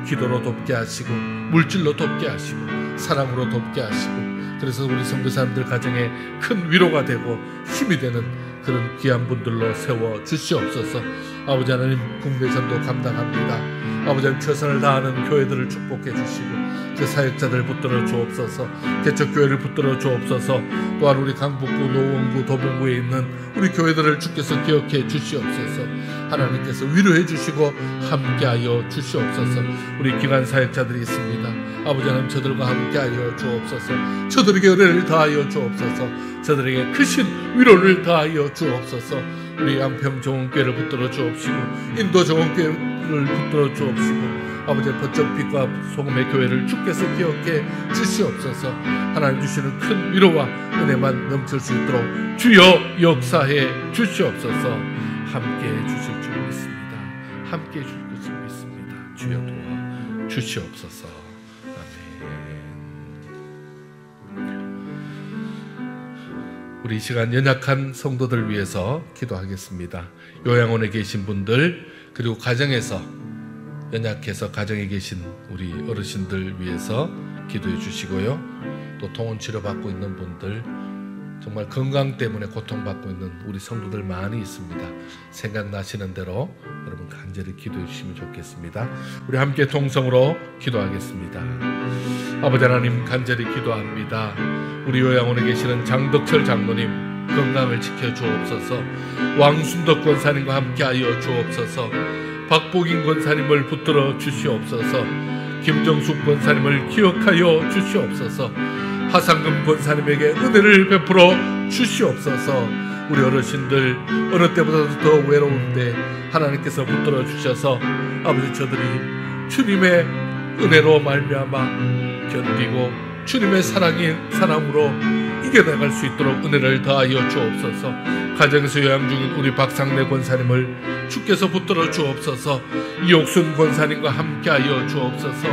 기도로 돕게 하시고 물질로 돕게 하시고 사랑으로 돕게 하시고, 그래서 우리 선교사님들 가정에 큰 위로가 되고 힘이 되는 그런 귀한 분들로 세워 주시옵소서. 아버지 하나님, 국내 전도 감당합니다. 아버지 하나님, 최선을 다하는 교회들을 축복해 주시고 그 사역자들 붙들어 주옵소서. 개척교회를 붙들어 주옵소서. 또한 우리 강북구, 노원구, 도봉구에 있는 우리 교회들을 주께서 기억해 주시옵소서. 하나님께서 위로해 주시고 함께하여 주시옵소서. 우리 기관 사역자들이 있습니다. 아버지 하나님, 저들과 함께하여 주옵소서. 저들에게 은혜를 더하여 주옵소서. 저들에게 크신 위로를 더하여 주옵소서. 우리 양평 정원교회를 붙들어 주옵시고 인도 정원교회를 붙들어 주옵시고 아버지, 번쩍빛과 소금의 교회를 주께서 기억해 주시옵소서. 하나님 주시는 큰 위로와 은혜만 넘칠 수 있도록 주여 역사해 주시옵소서. 함께해 주실 줄 믿습니다. 함께해 주실 줄 믿습니다. 주여 도와 주시옵소서. 우리 이 시간 연약한 성도들 위해서 기도하겠습니다. 요양원에 계신 분들, 그리고 가정에서 연약해서 가정에 계신 우리 어르신들 위해서 기도해 주시고요. 또 통원 치료받고 있는 분들, 정말 건강 때문에 고통받고 있는 우리 성도들 많이 있습니다. 생각나시는 대로 여러분 간절히 기도해 주시면 좋겠습니다. 우리 함께 통성으로 기도하겠습니다. 아버지 하나님, 간절히 기도합니다. 우리 요양원에 계시는 장덕철 장로님 건강을 지켜주옵소서. 왕순덕 권사님과 함께하여 주옵소서. 박복인 권사님을 붙들어 주시옵소서. 김정숙 권사님을 기억하여 주시옵소서. 하상금 권사님에게 은혜를 베풀어 주시옵소서. 우리 어르신들 어느 때보다도 더 외로운데 하나님께서 붙들어 주셔서 아버지 저들이 주님의 은혜로 말미암아 견디고 주님의 사랑으로 이겨나갈 수 있도록 은혜를 더하여 주옵소서. 가정에서 요양 중인 우리 박상래 권사님을 주께서 붙들어 주옵소서. 이옥순 권사님과 함께하여 주옵소서.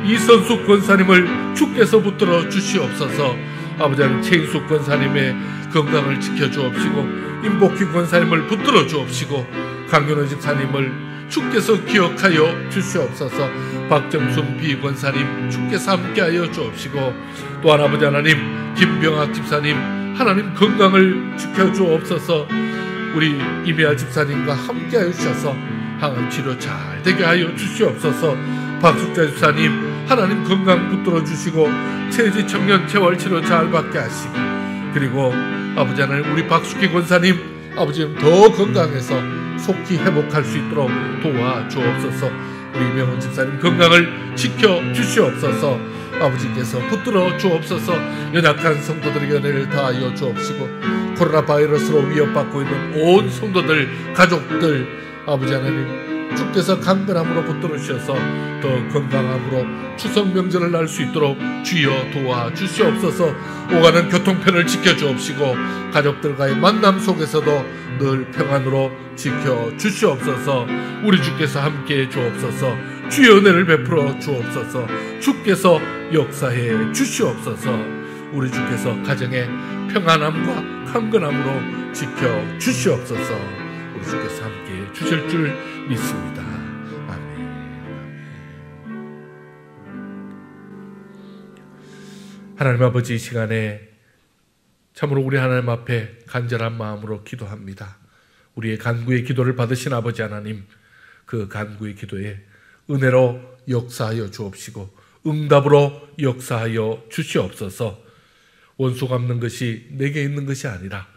이선숙 권사님을 주께서 붙들어 주시옵소서. 아버지 하나님, 최인숙 권사님의 건강을 지켜주옵시고 임복희 권사님을 붙들어 주옵시고 강윤호 집사님을 주께서 기억하여 주시옵소서. 박정순 비권사님 주께서 함께하여 주옵시고 또한 아버지 하나님, 김병학 집사님 하나님 건강을 지켜주옵소서. 우리 이미아 집사님과 함께하여 주셔서 항암 치료 잘 되게 하여 주시옵소서. 박숙자 집사님 하나님 건강 붙들어 주시고 체지 청년 재활 치료 잘 받게 하시고, 그리고 아버지 하나님 우리 박숙희 권사님 아버지는 더 건강해서 속히 회복할 수 있도록 도와주옵소서. 우리 명훈 집사님 건강을 지켜주시옵소서. 아버지께서 붙들어 주옵소서. 연약한 성도들에게 은혜를 다하여 주옵시고 코로나 바이러스로 위협받고 있는 온 성도들 가족들 아버지 하나님 주께서 강건함으로 붙들어 주셔서 더 건강함으로 추석 명절을 날 수 있도록 주여 도와주시옵소서. 오가는 교통편을 지켜주옵시고 가족들과의 만남 속에서도 늘 평안으로 지켜주시옵소서. 우리 주께서 함께해 주옵소서. 주의 은혜를 베풀어 주옵소서. 주께서 역사해 주시옵소서. 우리 주께서 가정의 평안함과 강건함으로 지켜주시옵소서. 우리 주께서 함께해 주실 줄 믿습니다. 아멘. 하나님 아버지, 이 시간에 참으로 우리 하나님 앞에 간절한 마음으로 기도합니다. 우리의 간구의 기도를 받으신 아버지 하나님, 그 간구의 기도에 은혜로 역사하여 주옵시고 응답으로 역사하여 주시옵소서. 원수 갚는 것이 내게 있는 것이 아니라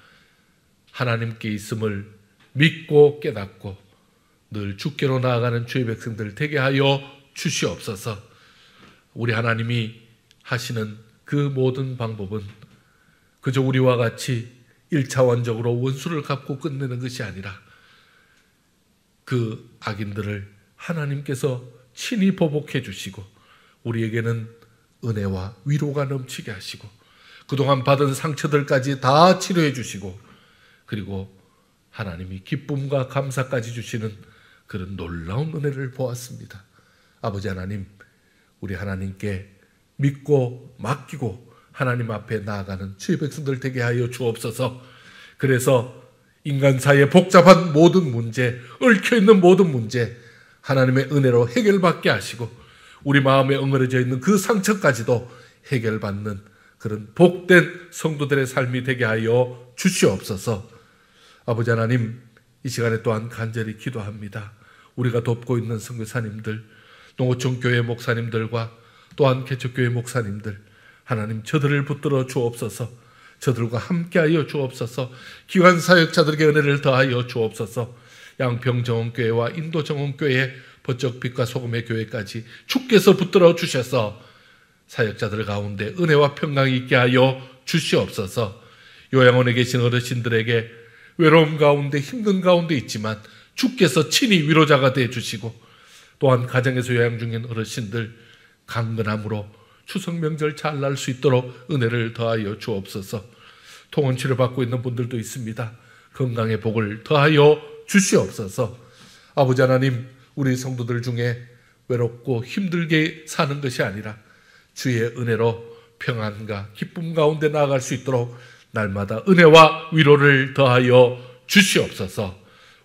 하나님께 있음을 믿고 깨닫고 늘 주께로 나아가는 주의 백성들 되게 하여 주시옵소서. 우리 하나님이 하시는 그 모든 방법은 그저 우리와 같이 1차원적으로 원수를 갚고 끝내는 것이 아니라 그 악인들을 하나님께서 친히 보복해 주시고 우리에게는 은혜와 위로가 넘치게 하시고 그동안 받은 상처들까지 다 치료해 주시고, 그리고 하나님이 기쁨과 감사까지 주시는 그런 놀라운 은혜를 보았습니다. 아버지 하나님, 우리 하나님께 믿고 맡기고 하나님 앞에 나아가는 주의 백성들 되게 하여 주옵소서. 그래서 인간 사이의 복잡한 모든 문제, 얽혀있는 모든 문제 하나님의 은혜로 해결받게 하시고 우리 마음에 엉그러져 있는 그 상처까지도 해결받는 그런 복된 성도들의 삶이 되게 하여 주시옵소서. 아버지 하나님, 이 시간에 또한 간절히 기도합니다. 우리가 돕고 있는 선교사님들, 농어촌 교회 목사님들과 또한 개척교회 목사님들, 하나님 저들을 붙들어 주옵소서. 저들과 함께하여 주옵소서. 기관 사역자들에게 은혜를 더하여 주옵소서. 양평정원교회와 인도정원교회, 버쩍빛과 소금의 교회까지 주께서 붙들어 주셔서 사역자들 가운데 은혜와 평강이 있게 하여 주시옵소서. 요양원에 계신 어르신들에게 외로움 가운데 힘든 가운데 있지만 주께서 친히 위로자가 되어 주시고, 또한 가정에서 요양 중인 어르신들 강건함으로 추석 명절 잘 날 수 있도록 은혜를 더하여 주옵소서. 통원 치료 받고 있는 분들도 있습니다. 건강의 복을 더하여 주시옵소서. 아버지 하나님, 우리 성도들 중에 외롭고 힘들게 사는 것이 아니라 주의 은혜로 평안과 기쁨 가운데 나아갈 수 있도록 날마다 은혜와 위로를 더하여 주시옵소서.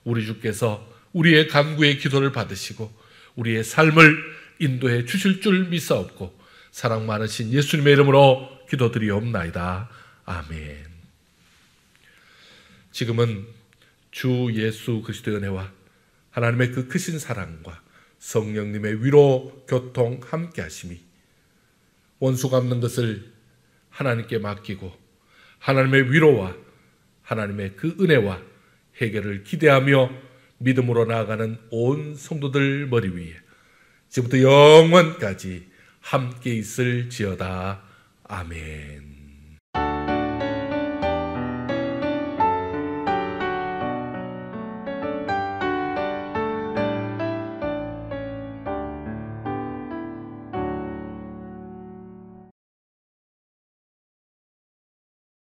우리 주께서 우리의 간구의 기도를 받으시고 우리의 삶을 인도해 주실 줄 믿사옵고 사랑 많으신 예수님의 이름으로 기도드리옵나이다. 아멘. 지금은 주 예수 그리스도의 은혜와 하나님의 그 크신 사랑과 성령님의 위로 교통 함께 하심이 원수 갚는 것을 하나님께 맡기고 하나님의 위로와 하나님의 그 은혜와 해결을 기대하며 믿음으로 나아가는 온 성도들 머리 위에 지금부터 영원까지 함께 있을지어다. 아멘.